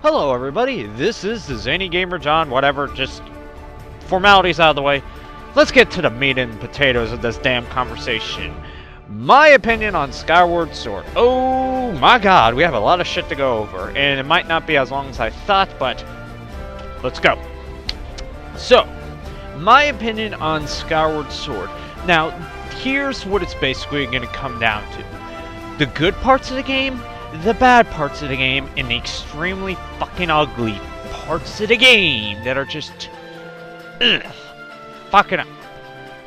Hello everybody, this is the Zany Gamer John, whatever, just formalities out of the way. Let's get to the meat and potatoes of this damn conversation. My opinion on Skyward Sword. Oh my god, we have a lot of shit to go over, and it might not be as long as I thought, but let's go. So, my opinion on Skyward Sword. Now, here's what it's basically going to come down to. The good parts of the game, the bad parts of the game, and the extremely fucking ugly parts of the game that are just fucking up.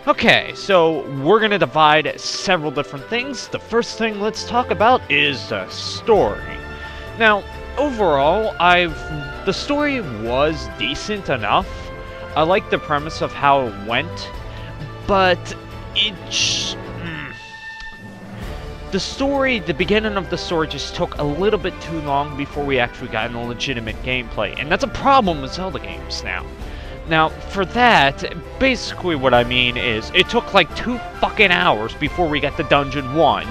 Okay, so we're gonna divide several different things. The first thing let's talk about is the story. Now, overall, the story was decent enough. I like the premise of how it went, but the beginning of the story just took a little bit too long before we actually got into legitimate gameplay, and that's a problem with Zelda games now. Now, for that, basically what I mean is, it took like 2 fucking hours before we got to Dungeon 1,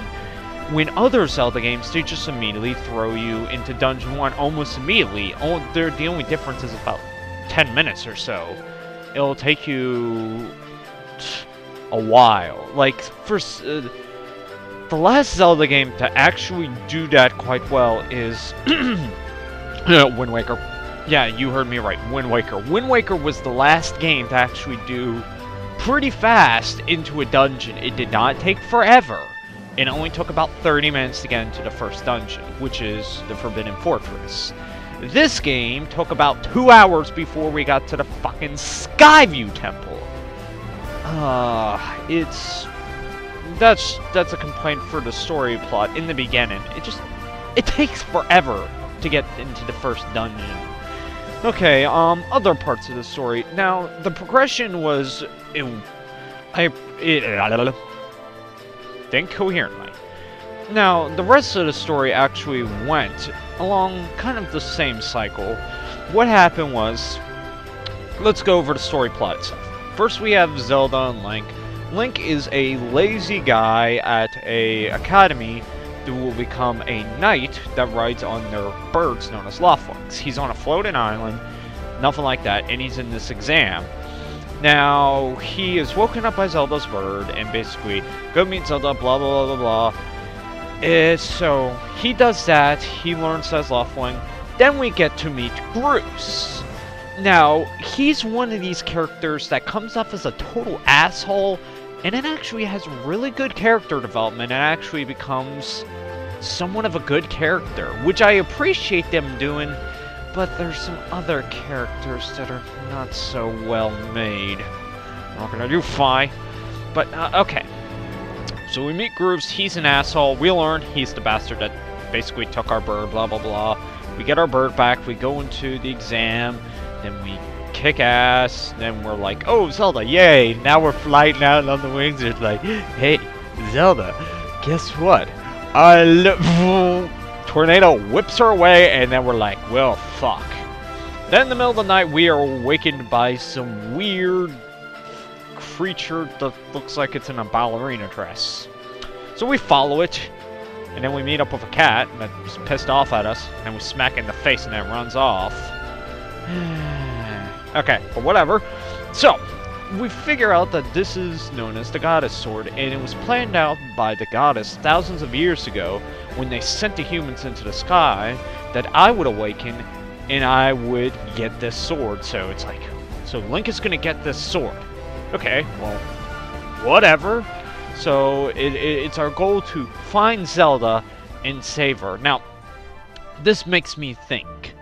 when other Zelda games, they just immediately throw you into Dungeon 1 almost immediately. The only difference is about 10 minutes or so. It'll take you a while. Like, first... the last Zelda game to actually do that quite well is Wind Waker. Yeah, you heard me right, Wind Waker. Wind Waker was the last game to actually do pretty fast into a dungeon. It did not take forever. It only took about 30 minutes to get into the first dungeon, which is the Forbidden Fortress. This game took about 2 hours before we got to the fucking Skyview Temple. That's a complaint for the story plot in the beginning. It takes forever to get into the first dungeon. Okay, other parts of the story. Now, the progression was... think coherently. Now, the rest of the story actually went along kind of the same cycle. What happened was... let's go over the story plot itself. First, we have Zelda and Link. Link is a lazy guy at a academy who will become a knight that rides on their birds known as Lofwings. He's on a floating island, nothing like that, and he's in this exam. Now, he is woken up by Zelda's bird, and basically, go meet Zelda, blah blah blah blah blah. So, he does that, he learns as Lofwing, then we get to meet Groose. Now, he's one of these characters that comes off as a total asshole, and it actually has really good character development and actually becomes somewhat of a good character, which I appreciate them doing, but there's some other characters that are not so well made. I'm not gonna do Fi, but okay. So we meet Grooves, he's an asshole, we learn he's the bastard that basically took our bird, blah blah blah. We get our bird back, we go into the exam, then we kick ass, then we're like, oh, Zelda, yay! Now we're flying out on the wings. It's like, hey, Zelda, guess what? Tornado whips her away, and then we're like, well, fuck. Then in the middle of the night, we are awakened by some weird creature that looks like it's in a ballerina dress. So we follow it, and then we meet up with a cat that's pissed off at us, and we smack it in the face, and then it runs off. Okay, but whatever. So, we figure out that this is known as the Goddess Sword, and it was planned out by the Goddess thousands of years ago when they sent the humans into the sky that I would awaken and I would get this sword. So it's like, so Link is gonna get this sword. Okay, well, whatever. So it's our goal to find Zelda and save her. Now, this makes me think.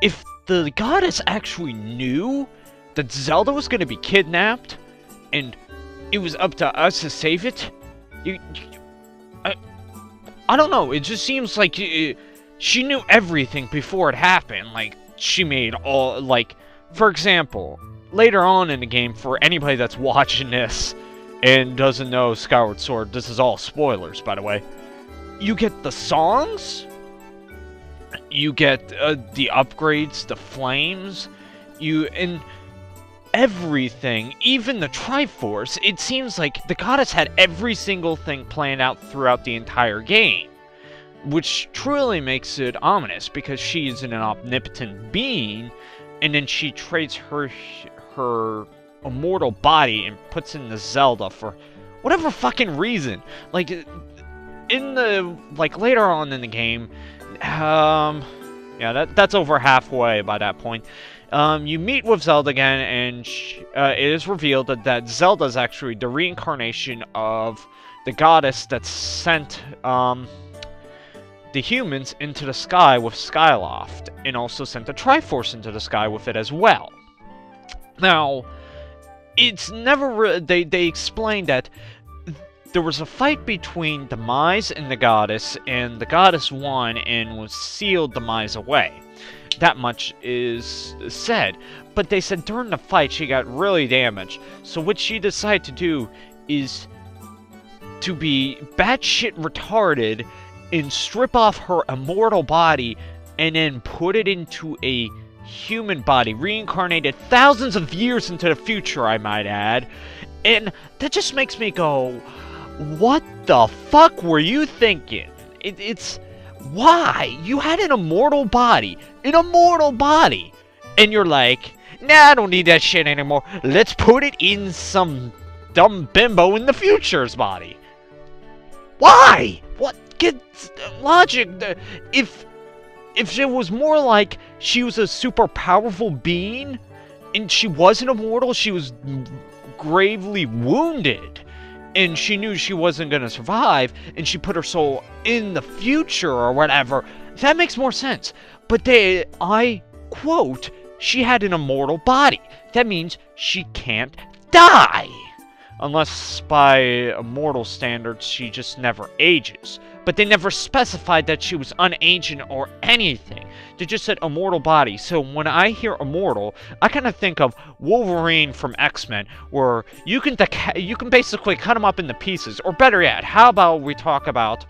If the goddess actually knew that Zelda was going to be kidnapped, and it was up to us to save it, I don't know, it just seems like she knew everything before it happened. Like, she made all, like, for example, later on in the game, for anybody that's watching this and doesn't know Skyward Sword, this is all spoilers, by the way, you get the songs, you get the upgrades, the flames, and everything, even the Triforce. It seems like the goddess had every single thing planned out throughout the entire game. which truly makes it ominous because she is an omnipotent being, and then she trades her immortal body and puts in the Zelda for whatever fucking reason. Like, in the, like, later on in the game, yeah, that's over halfway by that point. You meet with Zelda again, and it is revealed that Zelda is actually the reincarnation of the goddess that sent, the humans into the sky with Skyloft, and also sent the Triforce into the sky with it as well. Now, it's never they explained that there was a fight between Demise and the goddess won and sealed Demise away. That much is said. But they said during the fight she got really damaged. So what she decided to do is to be batshit retarded and strip off her immortal body and then put it into a human body, reincarnated thousands of years into the future, I might add. And that just makes me go, what the fuck were you thinking? It's why? You had an immortal body, and you're like, nah, I don't need that shit anymore. Let's put it in some dumb bimbo in the future's body. Why? What? Get logic. If it was more like she was a super powerful being, and she wasn't immortal, she was gravely wounded, and she knew she wasn't gonna survive, and she put her soul in the future or whatever, that makes more sense. But I quote, she had an immortal body. That means she can't die. Unless by immortal standards, she just never ages. But they never specified that she was unaging or anything. They just said immortal body. So when I hear immortal, I kind of think of Wolverine from X-Men, where you can basically cut him up into pieces. Or better yet, how about we talk about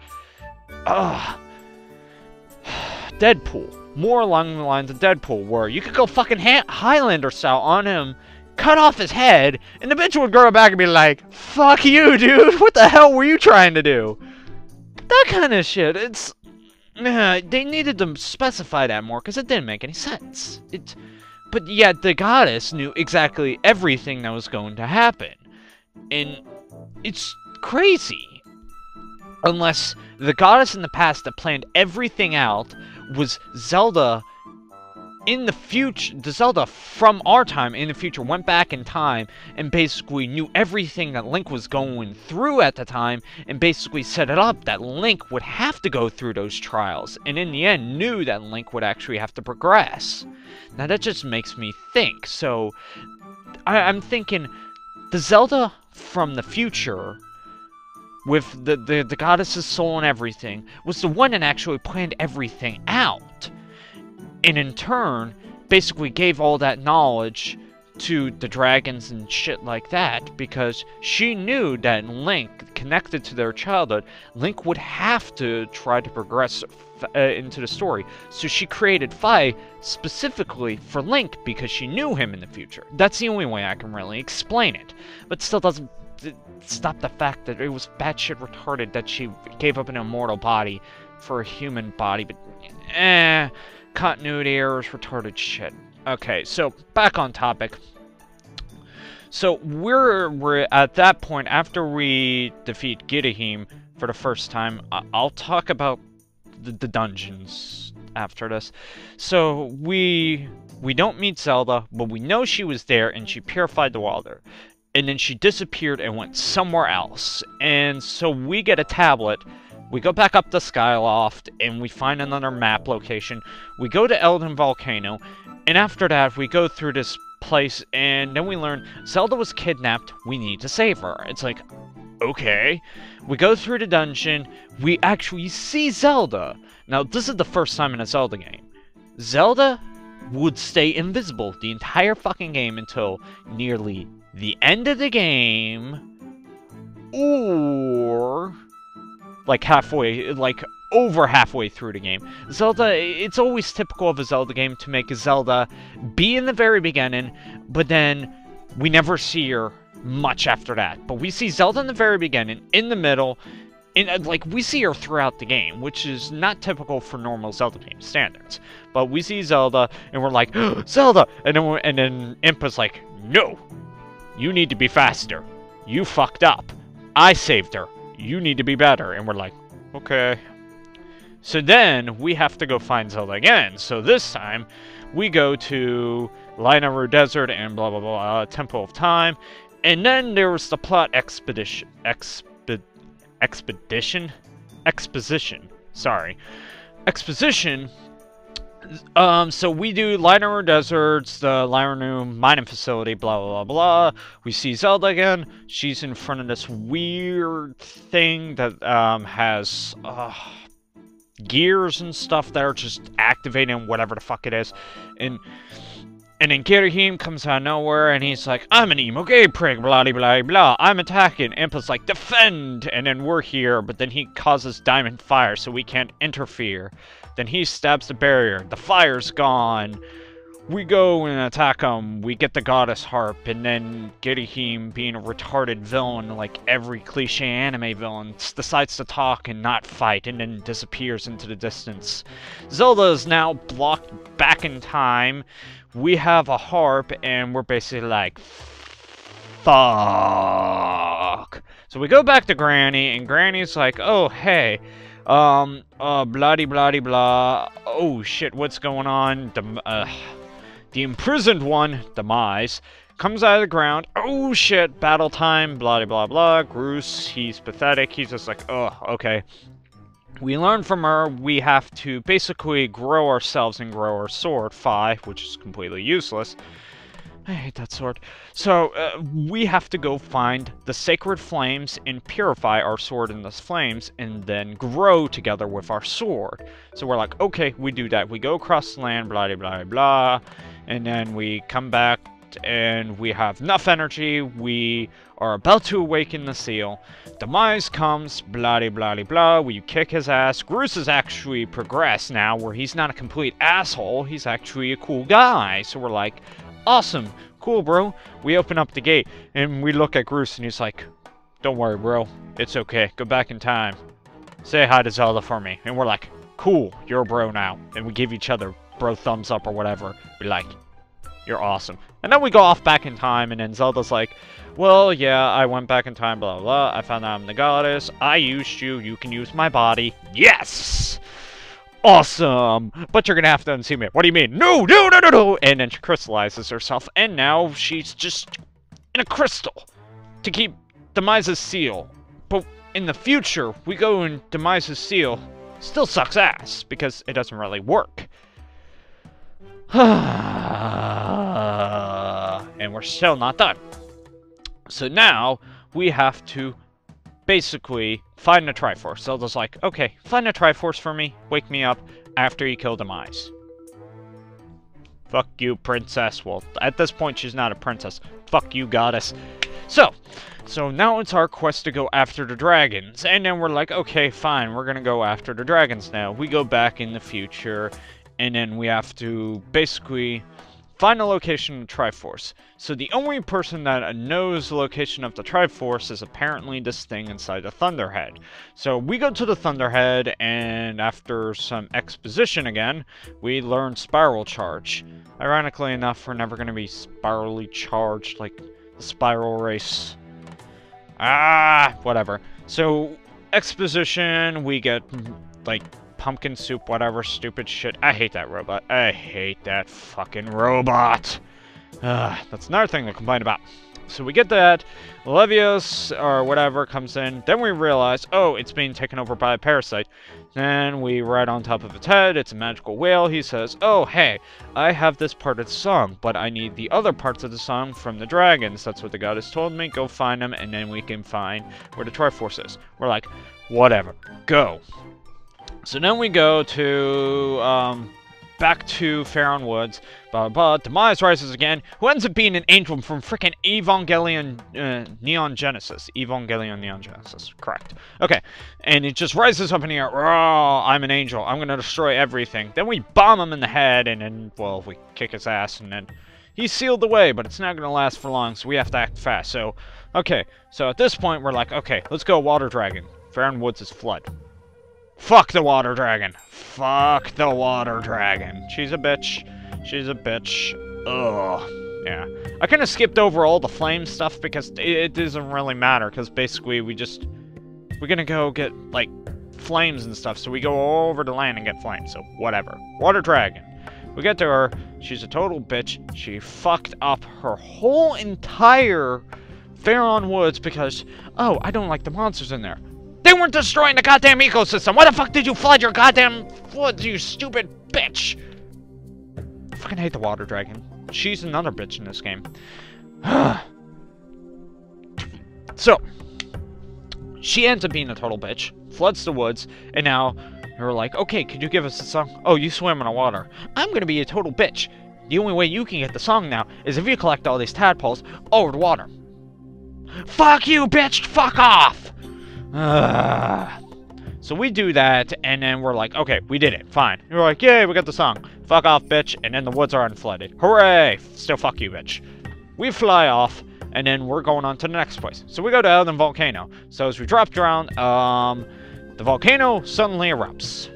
Deadpool. More along the lines of Deadpool, where you could go fucking Highlander style on him, cut off his head, and the bitch would grow back and be like, fuck you, dude, what the hell were you trying to do? That kind of shit, it's... they needed to specify that more, because it didn't make any sense. But yet, the goddess knew exactly everything that was going to happen. And it's crazy. Unless the goddess in the past that planned everything out was Zelda in the future. The Zelda from our time in the future went back in time and basically knew everything that Link was going through at the time, and basically set it up that Link would have to go through those trials, and in the end knew that Link would actually have to progress. Now that just makes me think. So I'm thinking the Zelda from the future with the goddess's soul and everything was the one that actually planned everything out, and in turn basically gave all that knowledge to the dragons and shit like that, because she knew that Link, connected to their childhood, Link would have to try to progress into the story. So she created Fi specifically for Link because she knew him in the future. That's the only way I can really explain it. But still doesn't stop the fact that it was batshit retarded that she gave up an immortal body for a human body. But, continuity errors, retarded shit. Okay, so back on topic. So we're at that point after we defeat Gidahim for the first time. I'll talk about the dungeons after this. So we don't meet Zelda, but we know she was there and she purified the water. And then she disappeared and went somewhere else. And so we get a tablet. We go back up to Skyloft, and we find another map location. We go to Elden Volcano, and after that, we go through this place, and then we learn Zelda was kidnapped. We need to save her. It's like, okay. We go through the dungeon. We actually see Zelda. Now, this is the first time in a Zelda game. Zelda would stay invisible the entire fucking game until nearly the end of the game, or like halfway, like over halfway through the game. Zelda, it's always typical of a Zelda game to make Zelda be in the very beginning, but then we never see her much after that. But we see Zelda in the very beginning, in the middle, And, like, we see her throughout the game, which is not typical for normal Zelda game standards. But we see Zelda, and we're like, Zelda! And then Impa's like, no! You need to be faster. You fucked up. I saved her. You need to be better. And we're like, okay. So then, we have to go find Zelda again. So this time, we go to Linaru Desert and blah blah blah, Temple of Time. And then there was the plot exposition. So we do Linaru Deserts, the Linaru mining facility, blah blah blah blah. We see Zelda again. She's in front of this weird thing that has gears and stuff that are just activating whatever the fuck it is. And then Kirihime comes out of nowhere, and he's like, I'm an emo gay prig, blah blah blah blah, I'm attacking. Impa's like, defend! And then we're here, but then he causes diamond fire, so we can't interfere. Then he stabs the barrier, the fire's gone. We go and attack him, we get the goddess harp, and then Kirihime, being a retarded villain like every cliche anime villain, decides to talk and not fight, and then disappears into the distance. Zelda is now blocked back in time. We have a harp, and we're basically like, fuck. So we go back to Granny, and Granny's like, oh, hey, bloody bloody blah. Oh, shit, what's going on? The imprisoned one, Demise, comes out of the ground. Oh, shit, battle time, blah blah blah. Groose, he's pathetic. He's just like, oh, okay. We learn from her we have to basically grow ourselves and grow our sword, Phi, which is completely useless. I hate that sword. So, we have to go find the sacred flames and purify our sword in those flames, and then grow together with our sword. So we're like, okay, we do that. We go across the land, blah, blah, blah, and then we come back, and we have enough energy. We are about to awaken the seal. Demise comes, blah blah blah. We kick his ass. Groose has actually progressed now, where he's not a complete asshole. He's actually a cool guy. So we're like, awesome, cool, bro. We open up the gate, and we look at Groose, and he's like, don't worry, bro. It's okay. Go back in time. Say hi to Zelda for me. And we're like, cool, you're a bro now. And we give each other bro thumbs up or whatever. We're like, you're awesome. And then we go off back in time, and then Zelda's like, well, yeah, I went back in time, blah, blah, I found out I'm the goddess. I used you. You can use my body. Yes! Awesome! But you're gonna have to unsee me. What do you mean? No, no, no, no, no! And then she crystallizes herself, and now she's just in a crystal to keep Demise's seal. But in the future, we go and Demise's seal still sucks ass, because it doesn't really work. And we're still not done. So now, we have to basically find the Triforce. Zelda's like, okay, find the Triforce for me, wake me up after you kill Demise. Fuck you, princess. Well, at this point, she's not a princess. Fuck you, goddess. So now it's our quest to go after the dragons. And then we're like, okay, fine, we're gonna go after the dragons now. We go back in the future, and then we have to basically find the location of the Triforce. So the only person that knows the location of the Triforce is apparently this thing inside the Thunderhead. So we go to the Thunderhead, and after some exposition again, we learn Spiral Charge. Ironically enough, we're never going to be spirally charged like the Spiral Race. Whatever. So, exposition, we get, like, pumpkin soup, whatever, stupid shit. I hate that robot. I hate that fucking robot. That's another thing to complain about. So we get that. Levios, or whatever, comes in. Then we realize, oh, it's being taken over by a parasite. Then we ride on top of its head. It's a magical whale. He says, oh, hey, I have this part of the song, but I need the other parts of the song from the dragons. That's what the goddess told me. Go find them, and then we can find where the Triforce is. We're like, whatever. Go. So then we go to, back to Faron Woods, blah, blah, blah. Demise rises again, who ends up being an angel from frickin' Evangelion, Neon Genesis. Evangelion Neon Genesis, correct. Okay, and it just rises up in the air, oh, I'm an angel, I'm gonna destroy everything. Then we bomb him in the head, and then, well, we kick his ass, and then he's sealed away, but it's not gonna last for long, so we have to act fast. So, okay, so at this point, we're like, okay, let's go Water Dragon. Faron Woods is flood. Fuck the water dragon. Fuck the water dragon. She's a bitch. She's a bitch. Ugh. Yeah. I kind of skipped over all the flame stuff because it doesn't really matter. Because basically we're gonna go get, like, flames and stuff. So we go over to land and get flames. So whatever. Water dragon. We get to her. She's a total bitch. She fucked up her whole entire Faron Woods because, oh, I don't like the monsters in there. They weren't destroying the goddamn ecosystem. Why the fuck did you flood your goddamn woods, you stupid bitch? I fucking hate the water dragon. She's another bitch in this game. So, she ends up being a total bitch, floods the woods, and now we're like, okay, could you give us a song? Oh, you swim in the water. I'm gonna be a total bitch. The only way you can get the song now is if you collect all these tadpoles over the water. Fuck you, bitch! Fuck off! So we do that, and then we're like, okay, we did it, fine. We're like, yay, we got the song. Fuck off, bitch, and then the woods are unflooded. Hooray! Still fuck you, bitch. We fly off, and then we're going on to the next place. So we go to Elden Volcano. So as we drop down, the volcano suddenly erupts.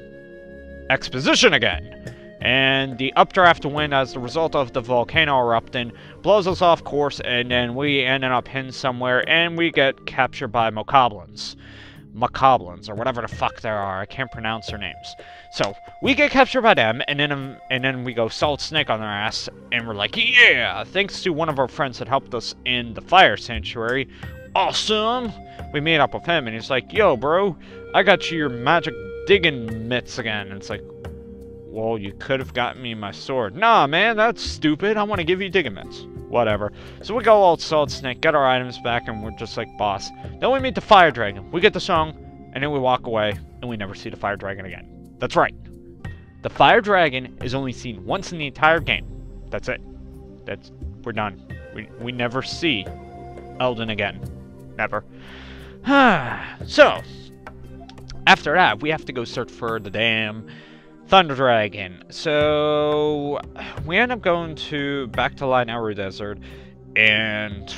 Exposition again. And the updraft wind as the result of the volcano erupting blows us off course, and then we ended up hidden somewhere, and we get captured by mokoblins. Mokoblins, or whatever the fuck they are. I can't pronounce their names. So, we get captured by them, and then we go Solid Snake on their ass, and we're like, yeah! Thanks to one of our friends that helped us in the Fire Sanctuary. Awesome! We meet up with him, and he's like, yo, bro, I got you your magic digging mitts again. And it's like, well, you could have gotten me my sword. Nah, man, that's stupid. I want to give you digging mitts. Whatever. So we go all Solid Snake, get our items back, and we're just like, boss. Then we meet the Fire Dragon. We get the song, and then we walk away, and we never see the Fire Dragon again. That's right. The Fire Dragon is only seen once in the entire game. That's it. We're done. We never see Elden again. Never. So, after that, we have to go search for the damn Thunder Dragon. So we end up going back to Linearrow Desert, and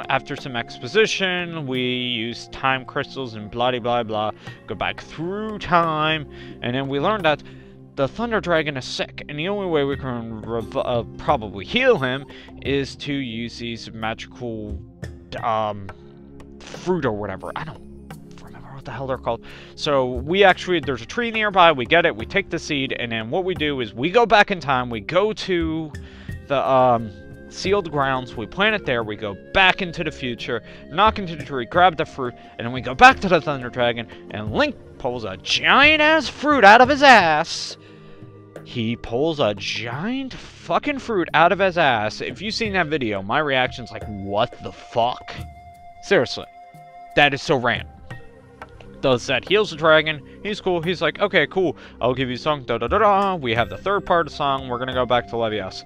after some exposition, we use time crystals and blah blah blah, go back through time, and then we learn that the Thunder Dragon is sick, and the only way we can probably heal him is to use these magical fruit or whatever. I don't remember what the hell they're called. So there's a tree nearby, we get it, we take the seed, and then what we do is we go back in time, we go to the sealed grounds, we plant it there, we go back into the future, knock into the tree, grab the fruit, and then we go back to the Thunder Dragon, and Link pulls a giant ass fruit out of his ass. He pulls a giant fucking fruit out of his ass. If you've seen that video, my reaction's like, what the fuck? Seriously. That is so random. Does that, heals the dragon, he's cool, he's like, okay, cool, I'll give you a song, da-da-da-da, we have the third part of the song, we're gonna go back to Levias.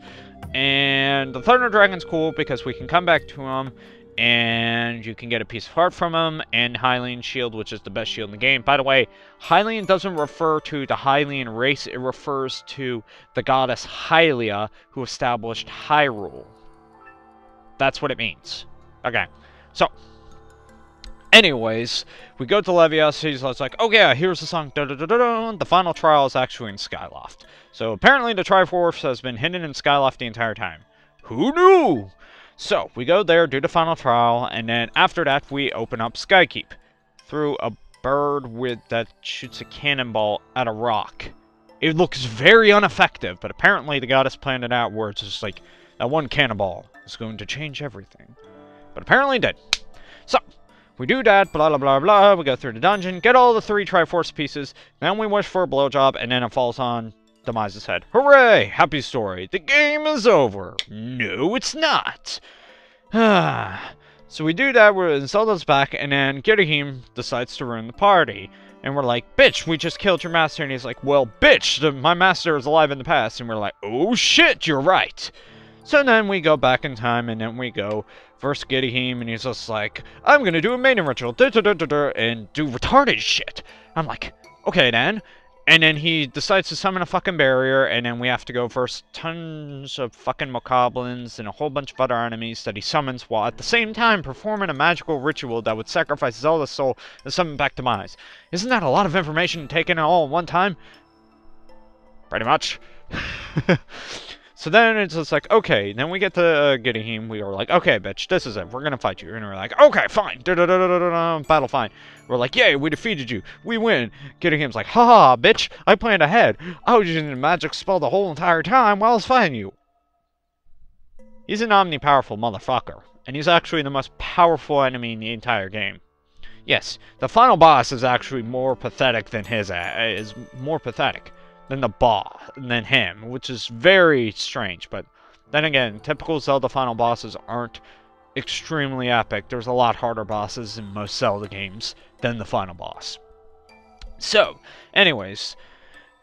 And the Thunder Dragon's cool because we can come back to him, and you can get a piece of heart from him, and Hylian shield, which is the best shield in the game. By the way, Hylian doesn't refer to the Hylian race, it refers to the goddess Hylia, who established Hyrule. That's what it means. Okay, so anyways, we go to Levias, he's like, oh yeah, here's the song, da-da-da-da-da. The final trial is actually in Skyloft. So apparently the Triforce has been hidden in Skyloft the entire time. Who knew? So, we go there, do the final trial, and then after that we open up Skykeep through a bird that shoots a cannonball at a rock. It looks very ineffective, but apparently the goddess planned it out where it's just like, that one cannonball is going to change everything. But apparently it did. So, we do that, blah, blah, blah, blah, we go through the dungeon, get all the 3 Triforce pieces, then we wish for a blowjob, and then it falls on Demise's head. Hooray! Happy story. The game is over. No, it's not. So we do that, Zelda's back, and then Girahim decides to ruin the party. And we're like, bitch, we just killed your master. And he's like, well, bitch, my master is alive in the past. And we're like, oh shit, you're right. So then we go back in time, and then we go verse Girahim, and he's just like, I'm gonna do a maiden ritual, and do retarded shit. I'm like, okay then. And then he decides to summon a fucking barrier, and then we have to go versus tons of fucking mokoblins and a whole bunch of other enemies that he summons, while at the same time performing a magical ritual that would sacrifice Zelda's soul and summon back Demise. Isn't that a lot of information taken all in one time? Pretty much. So then it's just like, okay, then we get to Gidahim. We were like, okay, bitch, this is it. We're gonna fight you. And we're like, okay, fine. Battle fine. We're like, yay, we defeated you. We win. Gidahim's like, haha, bitch, I planned ahead. I was using the magic spell the whole entire time while I was fighting you. He's an omni-powerful motherfucker. And he's actually the most powerful enemy in the entire game. Yes, the final boss is actually more pathetic than his, is more pathetic than the boss, than him, which is very strange, but then again, typical Zelda final bosses aren't extremely epic. There's a lot harder bosses in most Zelda games than the final boss. So, anyways,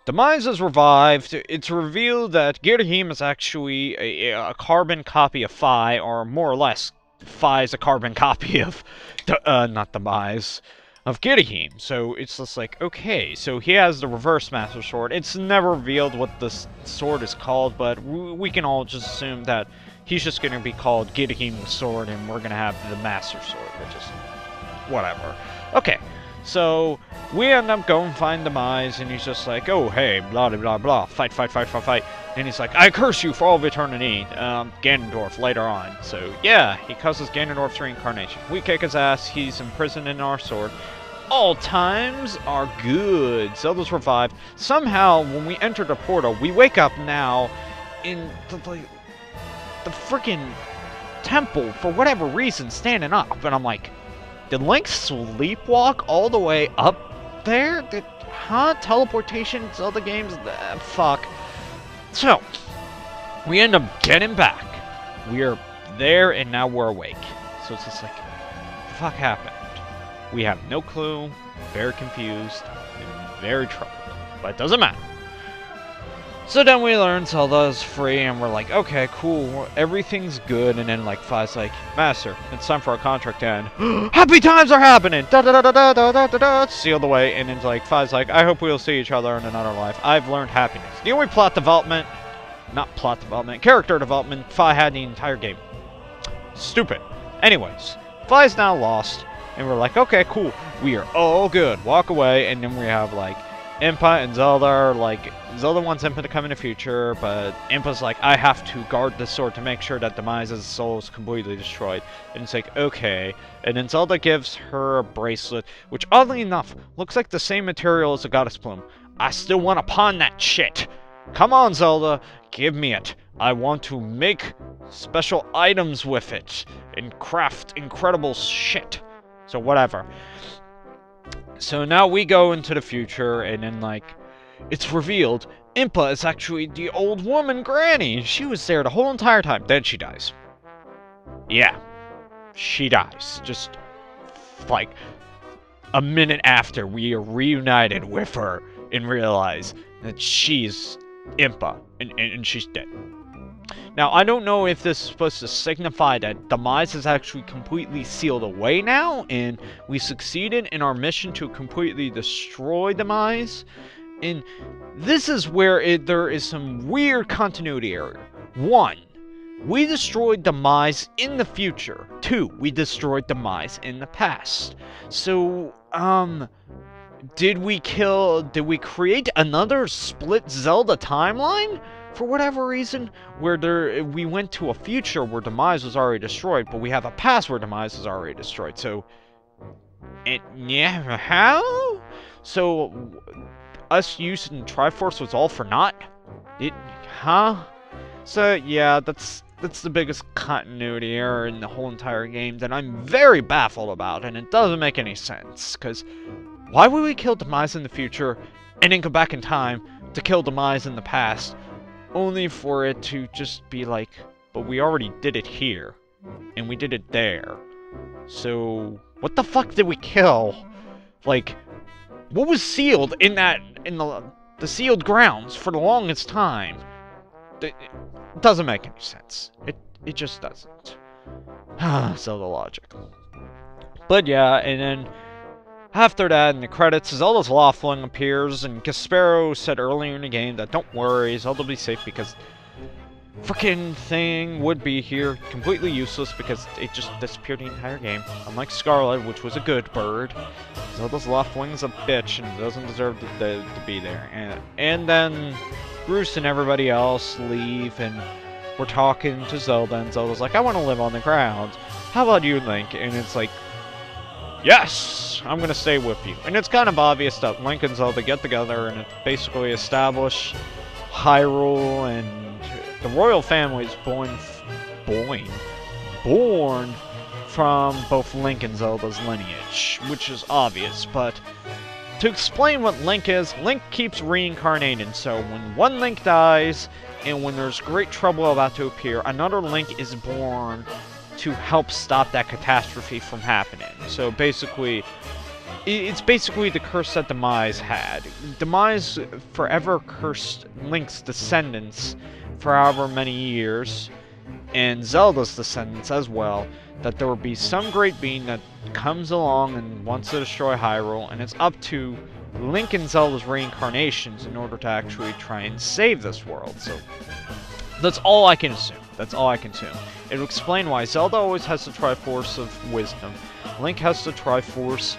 Demise is revived. It's revealed that Gidahim is actually a carbon copy of Fi, or more or less, Fi is a carbon copy of, not Demise, of Gidahim. So it's just like, okay, so he has the reverse Master Sword. It's never revealed what this sword is called, but we can all just assume that he's just going to be called Gidahim the Sword, and we're going to have the Master Sword, which is whatever. Okay, so we end up going find Demise, and he's just like, oh, hey, blah, blah, blah, blah, fight, fight, fight, fight, fight. And he's like, I curse you for all of eternity, Ganondorf, later on. So, yeah, he causes Ganondorf's reincarnation. We kick his ass, he's imprisoned in our sword. All times are good. Zelda's revived. Somehow, when we enter the portal, we wake up now in the freaking temple, for whatever reason, standing up. And I'm like, did Link sleepwalk all the way up there? Teleportation, Zelda games? Fuck. So, we end up getting back. We are there, and now we're awake. So it's just like, what the fuck happened? We have no clue, very confused, and very troubled. But it doesn't matter. So then we learn Zelda is free, and we're like, okay, cool, everything's good. And then, like, Fi's like, Master, it's time for our contract to end. Happy times are happening! Da da da da da da da da. Sealed away, and then, like, Fi's like, I hope we'll see each other in another life. I've learned happiness. The only character development Fi had the entire game. Stupid. Anyways, Fi's now lost, and we're like, okay, cool, we are all good. Walk away, and then we have, like, Impa and Zelda are like, Zelda wants Impa to come in the future, but Impa's like, I have to guard this sword to make sure that Demise's soul is completely destroyed. And it's like, okay. And then Zelda gives her a bracelet, which oddly enough, looks like the same material as the Goddess Plume. I still want to pawn that shit. Come on, Zelda, give me it. I want to make special items with it and craft incredible shit. So whatever. So now we go into the future, and then, like, it's revealed Impa is actually the old woman Granny. She was there the whole entire time. Then she dies. Yeah. She dies. Just, like, a minute after we are reunited with her and realize that she's Impa, and she's dead. Now, I don't know if this is supposed to signify that Demise is actually completely sealed away now, and we succeeded in our mission to completely destroy Demise. And this is where there is some weird continuity error. 1, we destroyed Demise in the future. 2, we destroyed Demise in the past. So, did we create another split Zelda timeline? For whatever reason, where we went to a future where Demise was already destroyed, but we have a past where Demise was already destroyed. So, yeah, how? So, us using Triforce was all for naught? So, yeah, that's the biggest continuity error in the whole entire game that I'm very baffled about, and it doesn't make any sense. Because, why would we kill Demise in the future, and then go back in time to kill Demise in the past? Only for it to just be like, but we already did it here, and we did it there. So, what the fuck did we kill? Like, what was sealed in the sealed grounds for the longest time? It doesn't make any sense. It just doesn't. Zelda logic. But yeah, and then After that, in the credits, Zelda's Loftling appears, and Gasparo said earlier in the game that don't worry, Zelda will be safe because frickin' thing would be here, completely useless because it just disappeared the entire game. Unlike Scarlet, which was a good bird, Zelda's Loftwing's a bitch and doesn't deserve to be there. And then Bruce and everybody else leave, and we're talking to Zelda, and Zelda's like, I want to live on the ground. How about you, Link? And it's like, yes! I'm gonna stay with you. And it's kind of obvious that Link and Zelda get together and basically establish Hyrule, and the royal family is born from both Link and Zelda's lineage, which is obvious, but to explain what Link is, Link keeps reincarnating, so when one Link dies, and when there's great trouble about to appear, another Link is born to help stop that catastrophe from happening. So basically, it's basically the curse that Demise had. Demise forever cursed Link's descendants for however many years, and Zelda's descendants as well, that there will be some great being that comes along and wants to destroy Hyrule, and it's up to Link and Zelda's reincarnations in order to actually try and save this world. So that's all I can assume. That's all I can assume. It'll explain why Zelda always has the Triforce of Wisdom, Link has the Triforce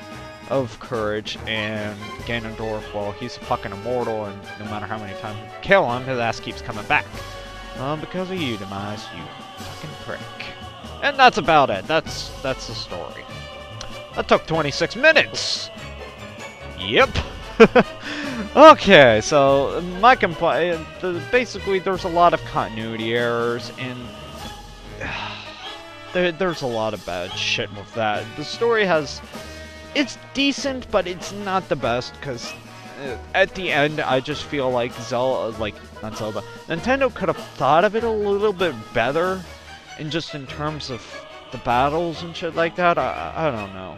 of Courage, and Ganondorf, well, he's fucking immortal, and no matter how many times you kill him, his ass keeps coming back. Because of you, Demise, you fucking prick. And that's about it. That's the story. That took 26 minutes! Yep. Okay, so my complaint, basically there's a lot of continuity errors, and there's a lot of bad shit with that. The story it's decent, but it's not the best, because at the end, I just feel like not Zelda, Nintendo could have thought of it a little bit better, in terms of the battles and shit like that. I don't know.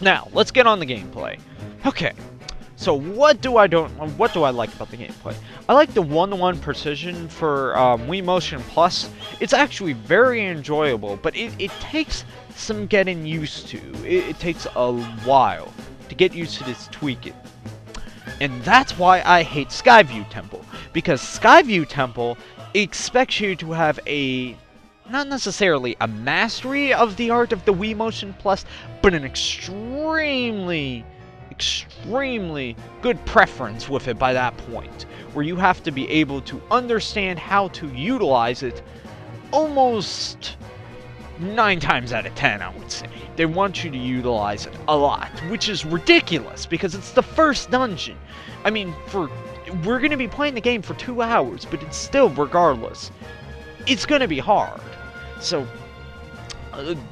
Now, let's get on the gameplay. Okay, so what do I like about the gameplay? I like the 1-to-1 precision for Wii Motion Plus. It's actually very enjoyable, but it takes some getting used to. It takes a while to get used to this tweaking. And that's why I hate Skyview Temple. Because Skyview Temple expects you to have not necessarily a mastery of the art of the Wii Motion Plus, but an extremely good preference with it by that point, where you have to be able to understand how to utilize it almost 9 times out of 10, I would say. They want you to utilize it a lot, which is ridiculous, because it's the first dungeon. I mean, we're going to be playing the game for 2 hours, but it's still, regardless, it's going to be hard. So,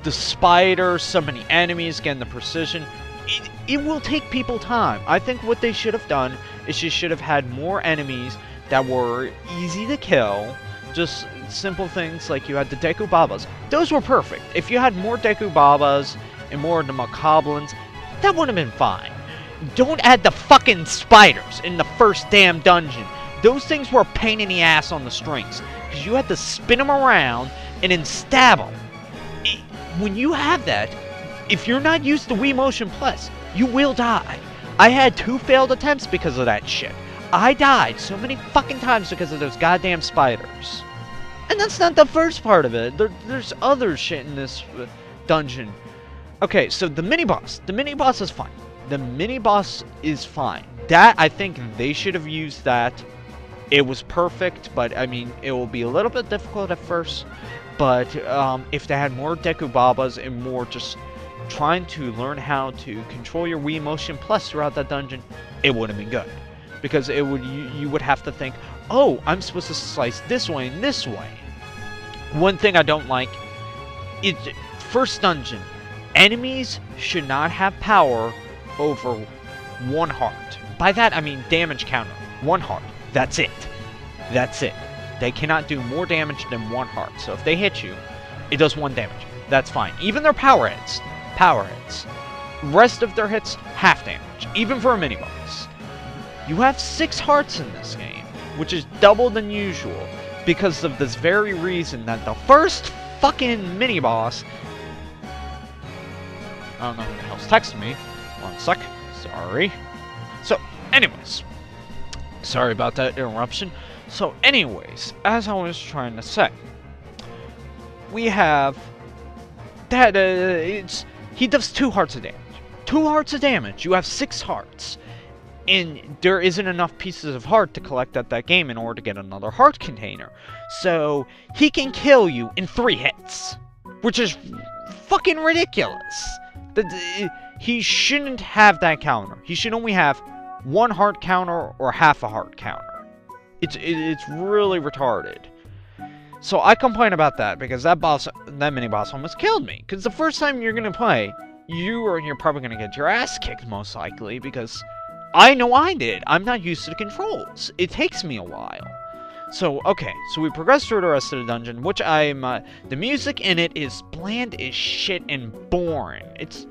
the spiders, so many enemies, again, the precision, it will take people time. I think what they should have done is you should have had more enemies that were easy to kill. Just simple things like you had the Deku Babas. Those were perfect. If you had more Deku Babas and more of the Macablins, that would have been fine. Don't add the fucking spiders in the first damn dungeon. Those things were a pain in the ass on the strings, because you had to spin them around and then stab them. When you have that, if you're not used to Wii Motion Plus, you will die. I had 2 failed attempts because of that shit. I died so many fucking times because of those goddamn spiders. And that's not the first part of it. There's other shit in this dungeon. Okay, so the mini-boss. The mini-boss is fine. The mini-boss is fine. That, I think they should have used that. It was perfect, but, I mean, it will be a little bit difficult at first. But, if they had more Deku Babas and more just trying to learn how to control your Wii Motion Plus throughout that dungeon, it would have been good. Because you would have to think, oh, I'm supposed to slice this way and this way. One thing I don't like is, first dungeon, enemies should not have power over 1 heart. By that, I mean damage counter. 1 heart. That's it. That's it. They cannot do more damage than 1 heart. So if they hit you, it does 1 damage. That's fine. Even their power hits. Power hits. Rest of their hits, half damage. Even for a mini-boss. You have 6 hearts in this game, which is double than usual, because of this very reason that the first fucking mini-boss, I don't know who the hell's texting me, One sec. Sorry. So, anyways. Sorry about that interruption. So, anyways, as I was trying to say, we have that, he does 2 hearts of damage. 2 hearts of damage. You have 6 hearts. And there isn't enough pieces of heart to collect at that game in order to get another heart container. So, he can kill you in 3 hits. Which is fucking ridiculous. He shouldn't have that counter. He should only have 1 heart counter or half a heart counter. It's really retarded. So I complain about that because that mini boss almost killed me. Because the first time you're gonna play, you're probably gonna get your ass kicked most likely because I know I did. I'm not used to the controls. It takes me a while. So, okay, so we progress through the rest of the dungeon, which the music in it is bland as shit and boring. It's,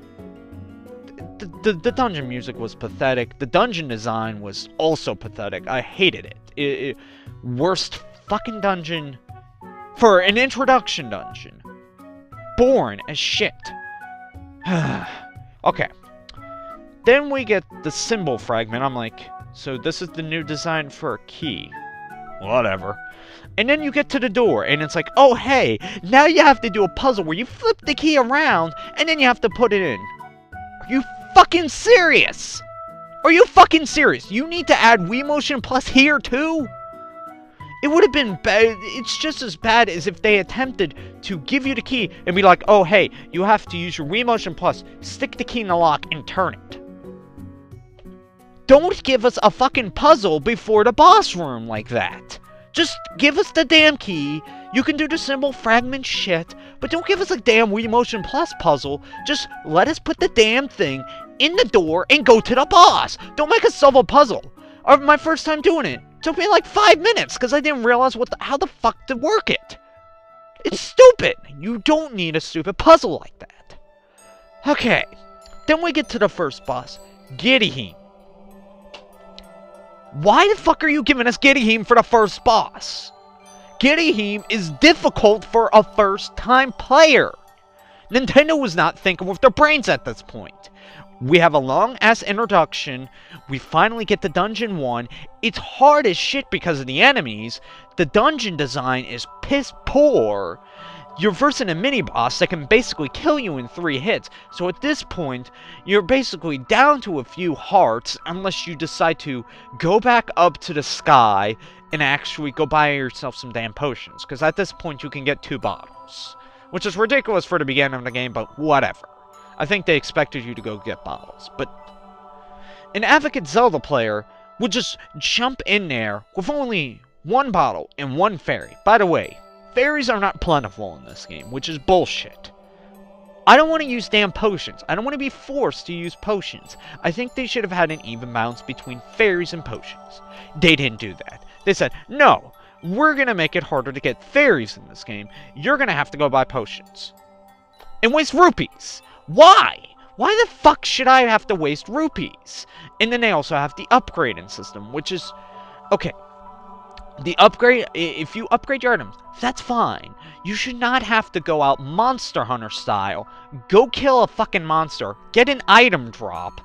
the dungeon music was pathetic. The dungeon design was also pathetic. I hated it. Worst fucking dungeon for an introduction dungeon. Boring as shit. Okay. Then we get the symbol fragment. I'm like, so this is the new design for a key. Whatever. And then you get to the door, and it's like, oh, hey, now you have to do a puzzle where you flip the key around, and then you have to put it in. Are you fucking serious? Are you fucking serious? You need to add Wii Motion Plus here, too? It would have been bad. It's just as bad as if they attempted to give you the key and be like, oh, hey, you have to use your Wii Motion Plus, stick the key in the lock, and turn it. Don't give us a fucking puzzle before the boss room like that. Just give us the damn key. You can do the symbol fragment shit, but don't give us a damn Wii Motion Plus puzzle. Just let us put the damn thing in the door and go to the boss. Don't make us solve a puzzle. My first time doing it took me like 5 minutes because I didn't realize how the fuck to work it. It's stupid. You don't need a stupid puzzle like that. Okay, then we get to the first boss, Giddyheem. Why the fuck are you giving us Giddyheem for the first boss? Giddyheem is difficult for a first-time player. Nintendo was not thinking with their brains at this point. We have a long-ass introduction. We finally get to Dungeon 1. It's hard as shit because of the enemies. The dungeon design is piss poor. You're versing a mini-boss that can basically kill you in 3 hits. So at this point, you're basically down to a few hearts unless you decide to go back up to the sky and actually go buy yourself some damn potions. Because at this point, you can get 2 bottles. Which is ridiculous for the beginning of the game, but whatever. I think they expected you to go get bottles. But an advocate Zelda player would just jump in there with only 1 bottle and 1 fairy. By the way, fairies are not plentiful in this game, which is bullshit. I don't want to use damn potions. I don't want to be forced to use potions. I think they should have had an even balance between fairies and potions. They didn't do that. They said, no, we're going to make it harder to get fairies in this game. You're going to have to go buy potions. And waste rupees. Why? Why the fuck should I have to waste rupees? And then they also have the upgrading system, which is... okay. The upgrade, if you upgrade your items, that's fine. You should not have to go out Monster Hunter style, go kill a fucking monster, get an item drop,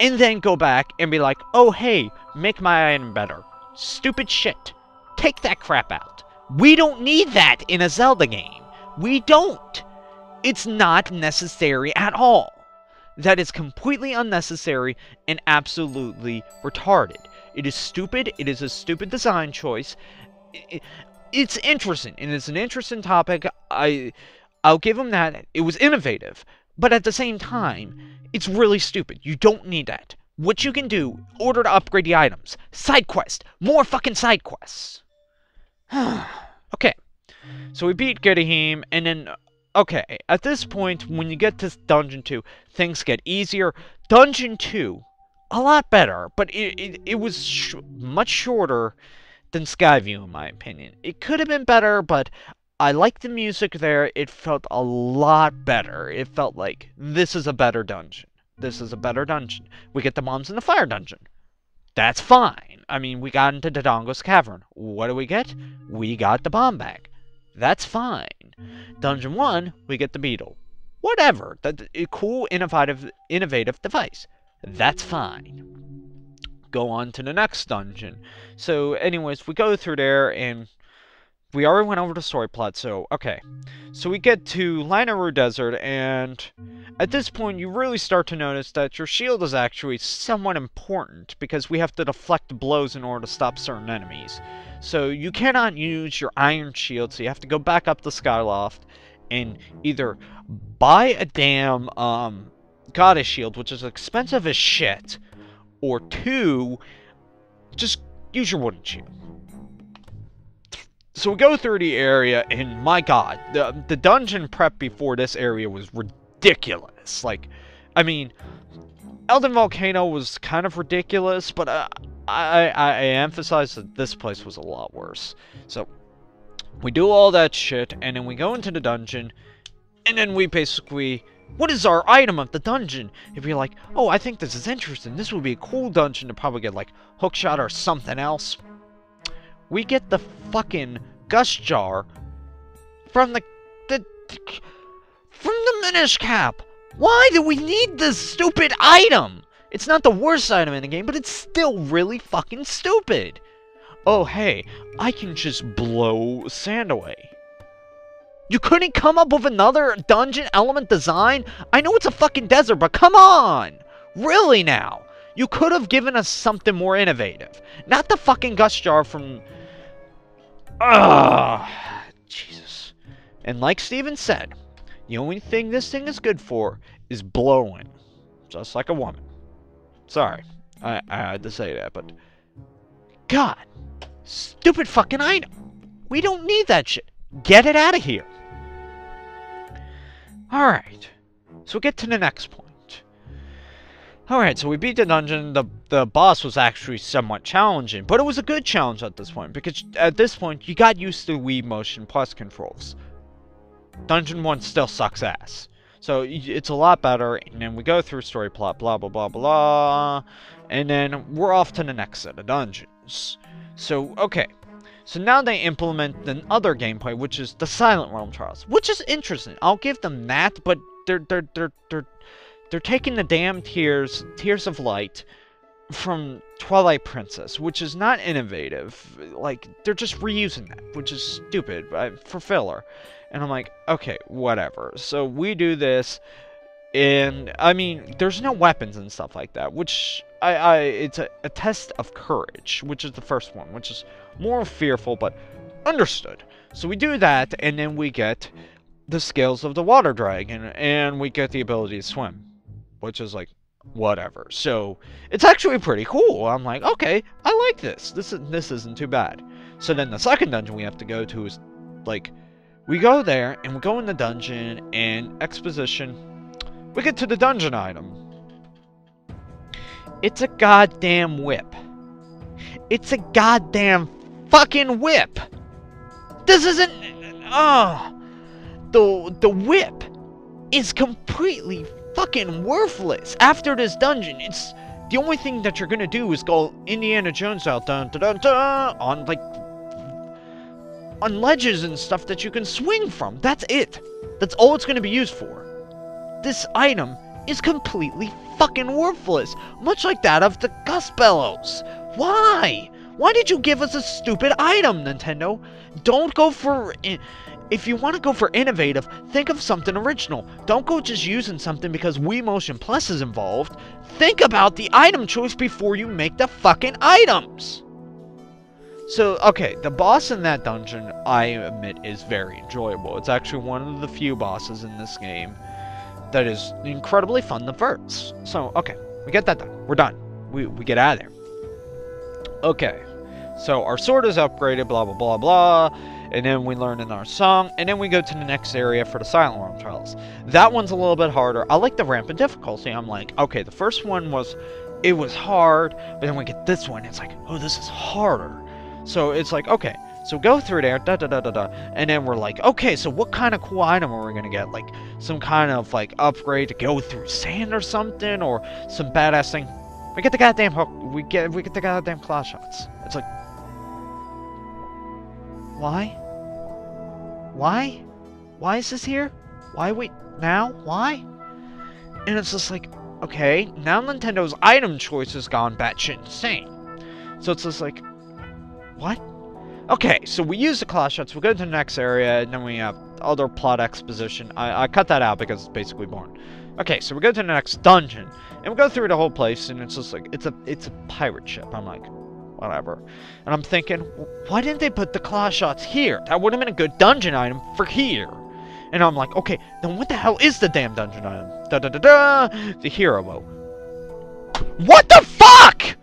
and then go back and be like, oh hey, make my item better. Stupid shit. Take that crap out. We don't need that in a Zelda game. We don't. It's not necessary at all. That is completely unnecessary and absolutely retarded. It is stupid. It is a stupid design choice. It's interesting. And it's an interesting topic. I'll give them that. It was innovative. But at the same time, it's really stupid. You don't need that. What you can do, order to upgrade the items. Side quest. More fucking side quests. Okay. So we beat Giddyheem, and then... okay, at this point, when you get to Dungeon 2, things get easier. Dungeon 2... a lot better, but it was much shorter than Skyview, in my opinion. It could have been better, but I liked the music there. It felt a lot better. It felt like, this is a better dungeon. This is a better dungeon. We get the bombs in the fire dungeon. That's fine. I mean, we got into Dodongo's Cavern. What do we get? We got the bomb bag. That's fine. Dungeon 1, we get the beetle. Whatever. That's a cool, innovative device. That's fine. Go on to the next dungeon. So anyways, we go through there, and we already went over the story plot, so okay. So we get to Linaru Desert, and at this point you really start to notice that your shield is actually somewhat important, because we have to deflect blows in order to stop certain enemies. So you cannot use your iron shield, so you have to go back up the Skyloft and either buy a damn goddess shield, which is expensive as shit, or two, just use your wooden shield. So we go through the area, and my god, the dungeon prep before this area was ridiculous. Like, I mean, Elden Volcano was kind of ridiculous, but I emphasize that this place was a lot worse. So, we do all that shit, and then we go into the dungeon, and then we basically... What is our item of the dungeon? If you're like, oh, I think this is interesting, this would be a cool dungeon to probably get, like, hookshot or something else. We get the fucking gust jar from the Minish Cap. Why do we need this stupid item? It's not the worst item in the game, but it's still really fucking stupid. Oh, hey, I can just blow sand away. You couldn't come up with another dungeon element design? I know it's a fucking desert, but come on! Really now? You could have given us something more innovative. Not the fucking gust jar from... Ugh! Jesus. And like Steven said, the only thing this thing is good for is blowing. Just like a woman. Sorry. I had to say that, but... God! Stupid fucking item! We don't need that shit. Get it out of here. Alright. So we get to the next point. Alright, so we beat the dungeon. The boss was actually somewhat challenging, but it was a good challenge at this point, because at this point, you got used to Wii Motion Plus controls. Dungeon 1 still sucks ass. So it's a lot better, and then we go through story plot, blah, blah, blah, blah, and then we're off to the next set of dungeons. So, okay. So now they implement the other gameplay, which is the Silent Realm Trials, which is interesting. I'll give them that, but they're taking the damn Tears of Light from Twilight Princess, which is not innovative. Like, they're just reusing that, which is stupid for filler. And I'm like, okay, whatever. So we do this, and I mean, there's no weapons and stuff like that, which it's a test of courage, which is the first one, which is more fearful, but understood. So we do that, and then we get the scales of the water dragon, and we get the ability to swim, which is like, whatever. So it's actually pretty cool. I'm like, okay, I like this. This isn't too bad. So then the second dungeon we have to go to is like, we go there and we go in the dungeon, and exposition. We get to the dungeon item. It's a goddamn whip. It's a goddamn fucking whip. This isn't. The whip is completely fucking worthless. After this dungeon, it's the only thing that you're gonna do is go Indiana Jones out, dun dun dun dun, on like on ledges and stuff that you can swing from. That's it. That's all it's gonna be used for. This item is completely fucking worthless, much like that of the Gust Bellows. Why? Why did you give us a stupid item, Nintendo? Don't go for... If you want to go for innovative, think of something original. Don't go just using something because Wii Motion Plus is involved. Think about the item choice before you make the fucking items. So, okay, the boss in that dungeon, I admit, is very enjoyable. It's actually one of the few bosses in this game that is incredibly fun to verse. So, okay, we get that done. We're done. We get out of there. Okay, so our sword is upgraded, blah, blah, blah, blah. And then we learn in our song, and then we go to the next area for the Silent Realm Trials. That one's a little bit harder. I like the ramp in difficulty. I'm like, okay, the first one was hard, but then we get this one, it's like, oh, this is harder. So it's like, okay, so go through there, da-da-da-da-da, and then we're like, okay, so what kind of cool item are we gonna get? Like, some kind of, like, upgrade to go through sand or something, or some badass thing. We get the goddamn hook, we get the goddamn claw shots. It's like, why? Why? Why is this here? Why wait now? Why? And it's just like, okay, now Nintendo's item choice has gone batshit insane. So it's just like, what? Okay, so we use the claw shots, we go to the next area, and then we have other plot exposition. I cut that out because it's basically boring. Okay, so we go to the next dungeon, and we go through the whole place, and it's just like, it's a pirate ship. I'm like, whatever. And I'm thinking, why didn't they put the claw shots here? That would have been a good dungeon item for here. And I'm like, okay, then what the hell is the damn dungeon item? Da-da-da-da! The hero bow. What the fuck?!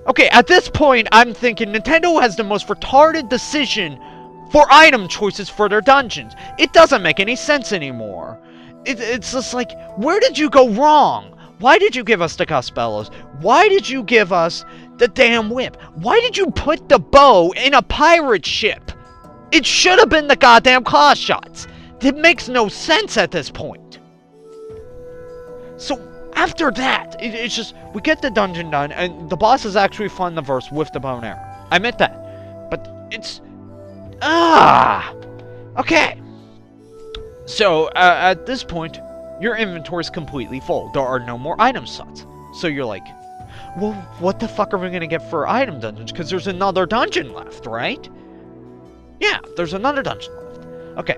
Okay, at this point, I'm thinking Nintendo has the most retarded decision for item choices for their dungeons. It doesn't make any sense anymore. It's just like, where did you go wrong? Why did you give us the Cuspellos? Why did you give us the damn whip? Why did you put the bow in a pirate ship? It should have been the goddamn claw shots. It makes no sense at this point. So, after that, it's just, we get the dungeon done, and the boss is actually fun the verse with the bow and arrow. I admit that. But it's... Okay. So, at this point, your inventory is completely full. There are no more item slots. So you're like, well, what the fuck are we gonna get for item dungeons? Because there's another dungeon left, right? Yeah, there's another dungeon left. Okay.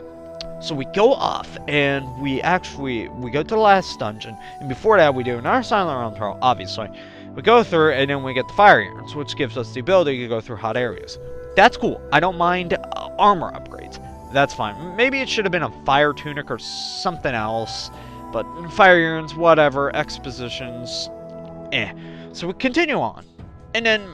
So we go off, and we go to the last dungeon, and before that we do another silent round throw, obviously. We go through, and then we get the fire urns, which gives us the ability to go through hot areas. That's cool. I don't mind armor upgrades. That's fine. Maybe it should have been a fire tunic or something else, but fire urns, whatever, expositions, eh. So we continue on, and then,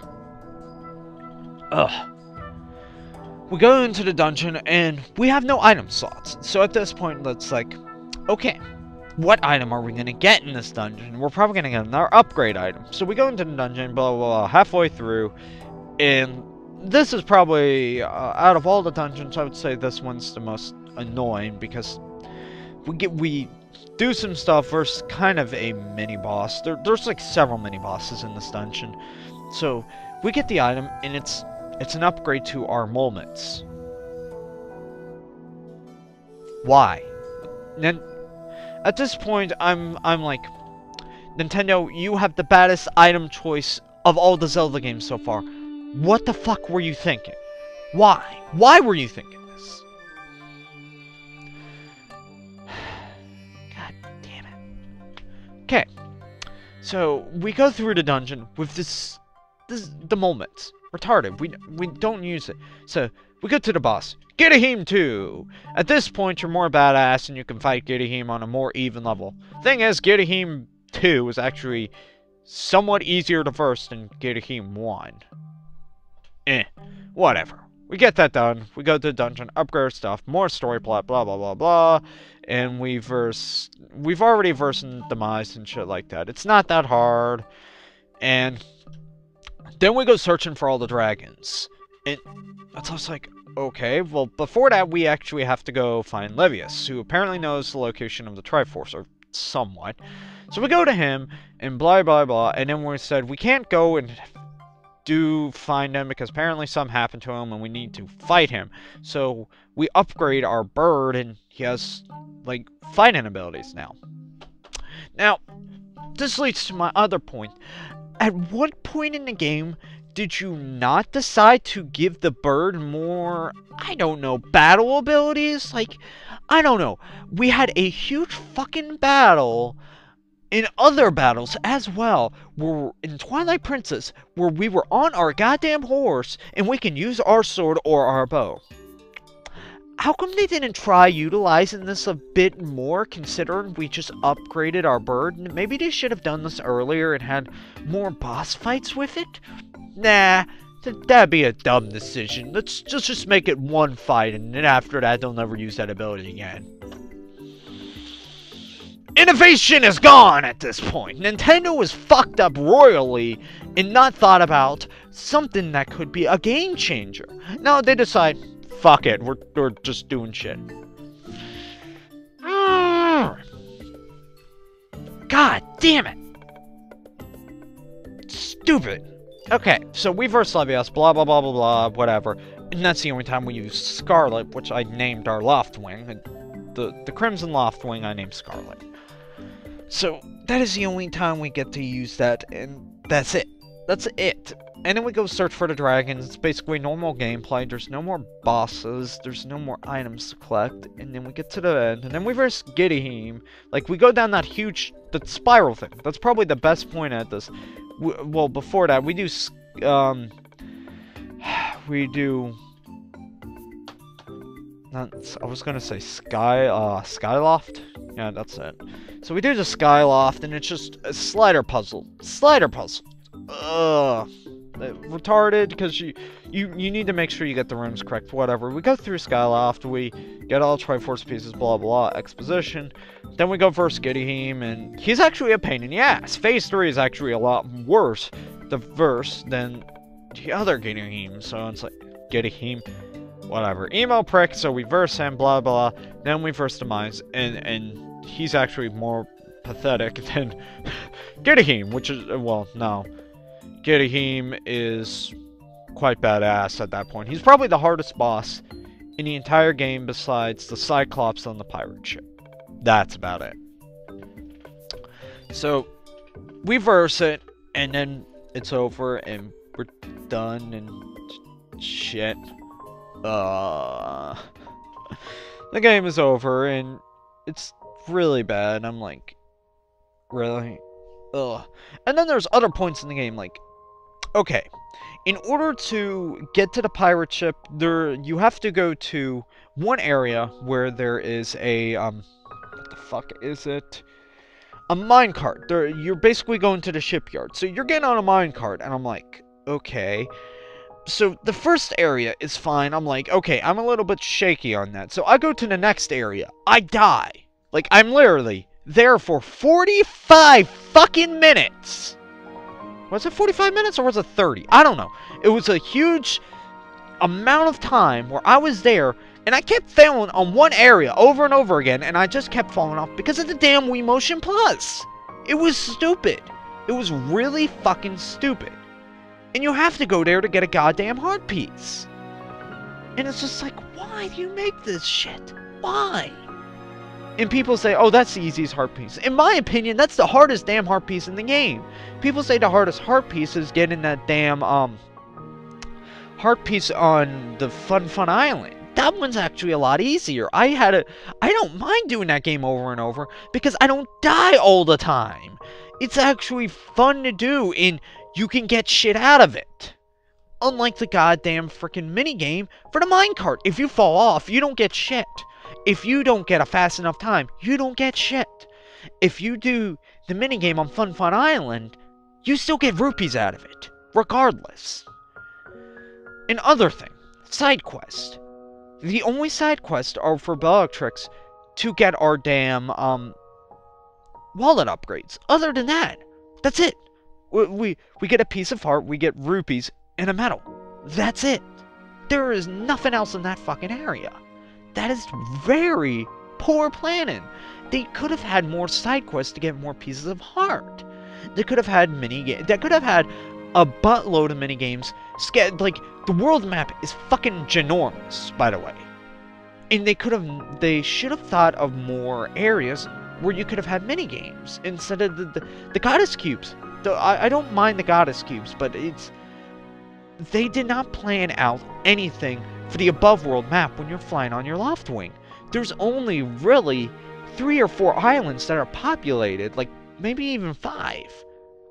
we go into the dungeon, and we have no item slots. So at this point, it's like, okay, what item are we going to get in this dungeon? We're probably going to get another upgrade item. So we go into the dungeon, blah, blah, blah, halfway through, and this is probably, out of all the dungeons, I would say this one's the most annoying, because we do some stuff versus kind of a mini-boss. There's like several mini-bosses in this dungeon. So we get the item, and it's an upgrade to our moments. Why? Then, at this point, I'm like, Nintendo, you have the baddest item choice of all the Zelda games so far. What the fuck were you thinking? Why? Why were you thinking this? God damn it. Okay. So, we go through the dungeon with the moments. Retarded. We don't use it. So, we go to the boss. Gidahim 2! At this point, you're more badass and you can fight Gidahim on a more even level. Thing is, Gidahim 2 is actually somewhat easier to verse than Gidahim 1. Whatever. We get that done. We go to the dungeon, upgrade stuff, more story plot, blah blah blah blah. And we've already versed Demise and shit like that. It's not that hard. And then we go searching for all the dragons. And that's just like, okay, well, before that, we actually have to go find Levius, who apparently knows the location of the Triforce, or somewhat. So we go to him, and blah, blah, blah, and then we said, we can't go and find him, because apparently something happened to him, and we need to fight him. So we upgrade our bird, and he has, like, fighting abilities now. Now, this leads to my other point. At what point in the game did you not decide to give the bird more, I don't know, battle abilities? Like, I don't know. We had a huge fucking battle in other battles as well, where in Twilight Princess, where we were on our goddamn horse, and we can use our sword or our bow. How come they didn't try utilizing this a bit more, considering we just upgraded our bird? Maybe they should have done this earlier and had more boss fights with it? Nah, that'd be a dumb decision. Let's just make it one fight, and then after that, they'll never use that ability again. Innovation is gone at this point. Nintendo was fucked up royally and not thought about something that could be a game changer. No, they decide, fuck it, we're just doing shit. God damn it. Stupid. Okay, so we verse Levius, blah blah blah blah blah, whatever. And that's the only time we use Scarlet, which I named our Loftwing. The Crimson Loftwing I named Scarlet. So that is the only time we get to use that, and that's it. That's it. And then we go search for the dragons. It's basically normal gameplay. There's no more bosses. There's no more items to collect. And then we get to the end. And then we verse Giddyheim. Like, we go down that huge... that spiral thing. That's probably the best point at this. Well, before that, we do... we do... I was gonna say Skyloft? Yeah, that's it. So we do the Skyloft, and it's just a slider puzzle. Slider puzzle. Ugh. Retarded, because you need to make sure you get the rooms correct, whatever. We go through Skyloft, we get all Triforce pieces, blah blah, exposition. Then we go versus Giddyheim, and he's actually a pain in the ass. Phase 3 is actually a lot worse, the verse, than the other Giddyheim, so it's like, Giddyheim, whatever. Emo prick, so we verse him, blah blah, then we verse Demise, and he's actually more pathetic than Giddyheim, which is, well, no. Giddyheim is quite badass at that point. He's probably the hardest boss in the entire game besides the Cyclops on the pirate ship. That's about it. So, we verse it, and then it's over, and we're done, and shit. The game is over, and it's really bad. I'm like, really? Ugh. And then there's other points in the game, like, okay, in order to get to the pirate ship, you have to go to one area where there is a, what the fuck is it? A minecart. You're basically going to the shipyard. So you're getting on a minecart, and I'm like, okay. So the first area is fine. I'm like, okay, I'm a little bit shaky on that. So I go to the next area. I die. Like, I'm literally there for 45 fucking minutes. Was it 45 minutes or was it 30? I don't know. It was a huge amount of time where I was there, and I kept failing on one area over and over again, and I just kept falling off because of the damn Wii Motion Plus. It was stupid. It was really fucking stupid. And you have to go there to get a goddamn heart piece. And it's just like, why do you make this shit? Why? And people say, oh, that's the easiest heart piece. In my opinion, that's the hardest damn heart piece in the game. People say the hardest heart piece is getting that damn, heart piece on the Fun Island. That one's actually a lot easier. I don't mind doing that game over and over because I don't die all the time. It's actually fun to do, and you can get shit out of it. Unlike the goddamn freaking minigame for the minecart. If you fall off, you don't get shit. If you don't get a fast enough time, you don't get shit. If you do the minigame on Fun Island, you still get rupees out of it, regardless. Another thing, side quest. The only side quests are for Bellatrix to get our damn, wallet upgrades. Other than that, that's it. We get a piece of heart, we get rupees, and a medal. That's it. There is nothing else in that fucking area. That is very poor planning. They could have had more side quests to get more pieces of heart. They could have had they could have had a buttload of mini games. Like, the world map is fucking ginormous, by the way. And they should have thought of more areas where you could have had mini games instead of the goddess cubes. I don't mind the goddess cubes, but they did not plan out anything for the above world map when you're flying on your loft wing. There's only really 3 or 4 islands that are populated, like maybe even 5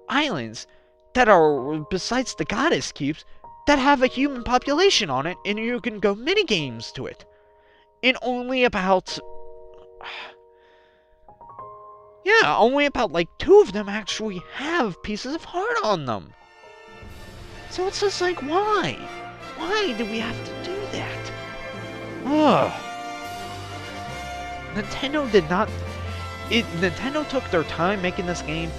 islands that are, besides the goddess cubes, that have a human population on it, and you can go mini games to it. And only about, yeah, only about like 2 of them actually have pieces of heart on them. So it's just like, why? Why do we have to do that? Ugh. Nintendo did not... Nintendo took their time making this game,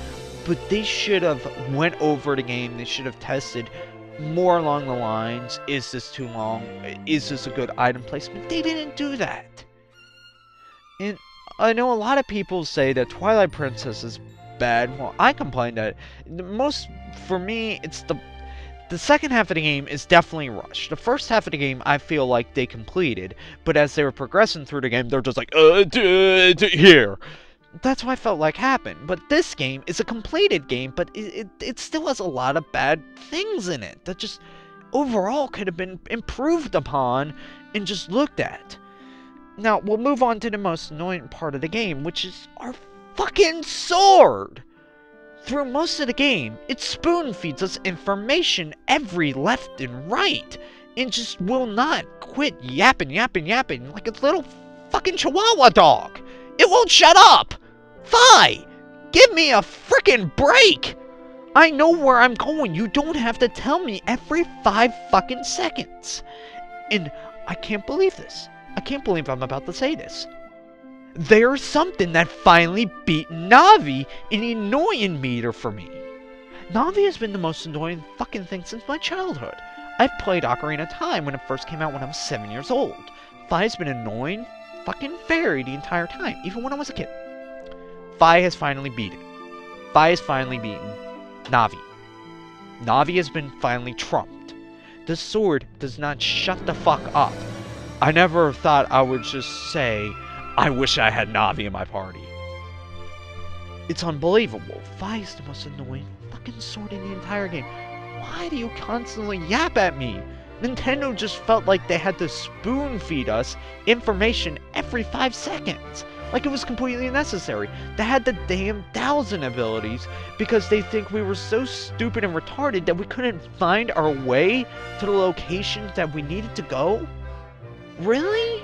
but they should have went over the game. They should have tested more along the lines. Is this too long? Is this a good item placement? They didn't do that. And I know a lot of people say that Twilight Princess is bad. Well, I complain that for me, it's the second half of the game is definitely rushed. The first half of the game, I feel like they completed, but as they were progressing through the game, they're just like, here. That's what I felt like happened. But this game is a completed game, but it still has a lot of bad things in it that just overall could have been improved upon and just looked at. Now, we'll move on to the most annoying part of the game, which is our fucking sword! Through most of the game, it spoon feeds us information every left and right, and just will not quit yapping like a little fucking chihuahua dog. It won't shut up! Fi! Give me a frickin' break! I know where I'm going. You don't have to tell me every 5 fucking seconds. And I can't believe this. I can't believe I'm about to say this. There's something that finally beat Navi in the annoying meter for me. Navi has been the most annoying fucking thing since my childhood. I've played Ocarina of Time when it first came out when I was 7 years old. Fi's been annoying fucking fairy the entire time, even when I was a kid. Fi has finally beaten. Fi has finally beaten Navi. Navi has been finally trumped. The sword does not shut the fuck up. I never thought I would just say, I wish I had Navi in my party. It's unbelievable. Fi is the most annoying fucking sword in the entire game. Why do you constantly yap at me? Nintendo just felt like they had to spoon feed us information every 5 seconds. Like it was completely necessary. They had the damn 1,000 abilities because they think we were so stupid and retarded that we couldn't find our way to the locations that we needed to go? Really?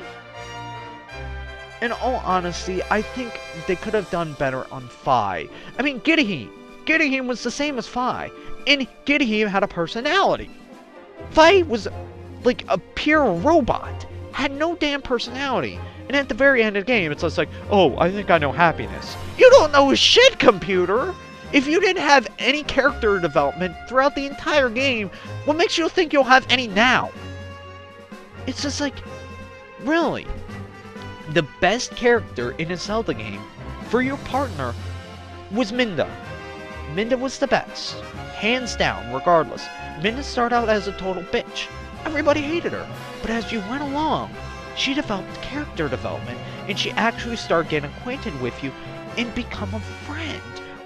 In all honesty, I think they could have done better on Fi. I mean, Gidahim. Gidahim was the same as Fi, and Gidahim had a personality. Fi was like a pure robot, had no damn personality. And at the very end of the game, it's just like, oh, I think I know happiness. You don't know shit, computer! If you didn't have any character development throughout the entire game, what makes you think you'll have any now? It's just like, really? The best character in a Zelda game for your partner was Minda. Minda was the best. Hands down, regardless. Minda started out as a total bitch. Everybody hated her. But as you went along, she developed character development, and she actually started getting acquainted with you and become a friend,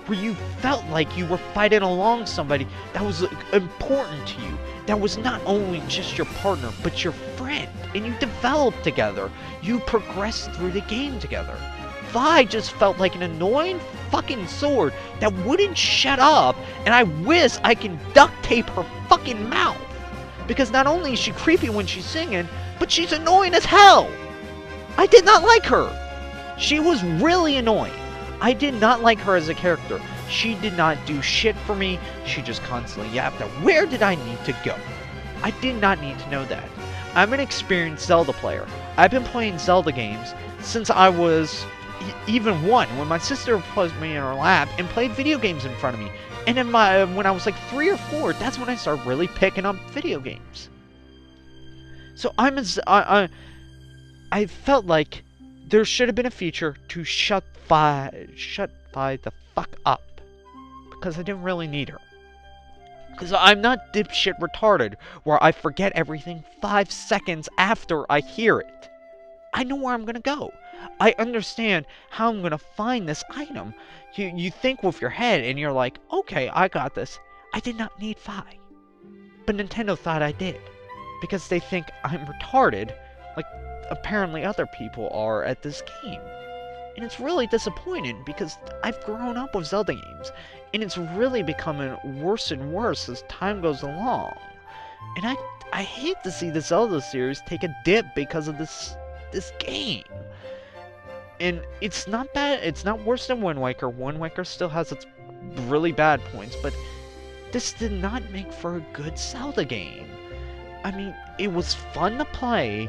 where you felt like you were fighting along somebody that was important to you, that was not only just your partner, but your friend, and you developed together. You progressed through the game together. Vi just felt like an annoying fucking sword that wouldn't shut up, and I wish I can duct tape her fucking mouth. Because not only is she creepy when she's singing, but she's annoying as hell! I did not like her! She was really annoying. I did not like her as a character. She did not do shit for me. She just constantly yapped at where did I need to go. I did not need to know that. I'm an experienced Zelda player. I've been playing Zelda games since I was even 1, when my sister put me in her lap and played video games in front of me. And then when I was like 3 or 4, that's when I started really picking up video games. So I felt like there should have been a feature to shut Fi the fuck up. Because I didn't really need her. Because I'm not dipshit retarded, where I forget everything 5 seconds after I hear it. I know where I'm gonna go. I understand how I'm gonna find this item. You think with your head, and you're like, okay, I got this. I did not need Fi. But Nintendo thought I did. Because they think I'm retarded, like apparently other people are at this game. And it's really disappointing, because I've grown up with Zelda games, and it's really becoming worse and worse as time goes along. And I hate to see the Zelda series take a dip because of this game. And it's not bad, it's not worse than Wind Waker. Wind Waker still has its really bad points, but this did not make for a good Zelda game. I mean, it was fun to play,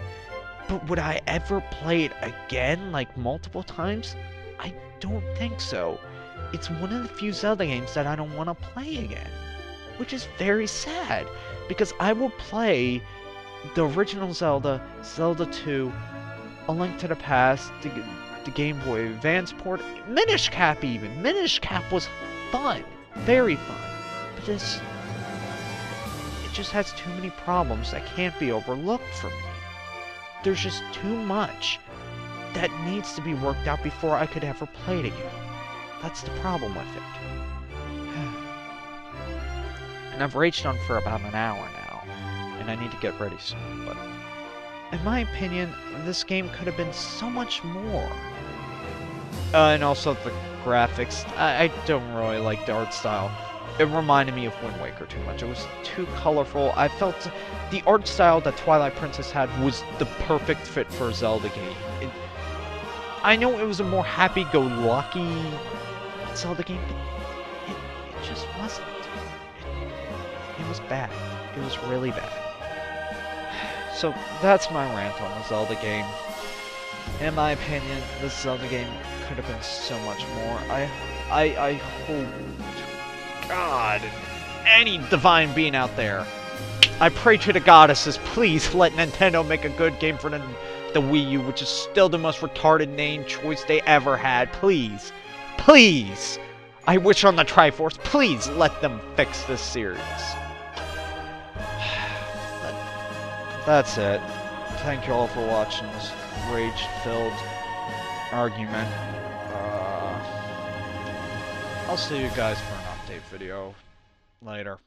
but would I ever play it again, like multiple times? I don't think so. It's one of the few Zelda games that I don't want to play again. Which is very sad, because I will play the original Zelda, Zelda 2, A Link to the Past, the Game Boy Advance port, Minish Cap even. Minish Cap was fun. Very fun. But it just has too many problems that can't be overlooked for me. There's just too much that needs to be worked out before I could ever play it again. That's the problem with it. And I've raged on for about an hour now, and I need to get ready soon, but in my opinion, this game could have been so much more. And also the graphics. I don't really like the art style. It reminded me of Wind Waker too much. It was too colorful. I felt the art style that Twilight Princess had was the perfect fit for a Zelda game. I know it was a more happy-go-lucky Zelda game, but it just wasn't. It was bad. It was really bad. So that's my rant on the Zelda game. In my opinion, this Zelda game could have been so much more. I hope to God, any divine being out there, I pray to the goddesses, please let Nintendo make a good game for the Wii U, which is still the most retarded name choice they ever had. Please, please, I wish on the Triforce, please let them fix this series. That's it. Thank you all for watching this rage-filled argument. I'll see you guys for an update video later.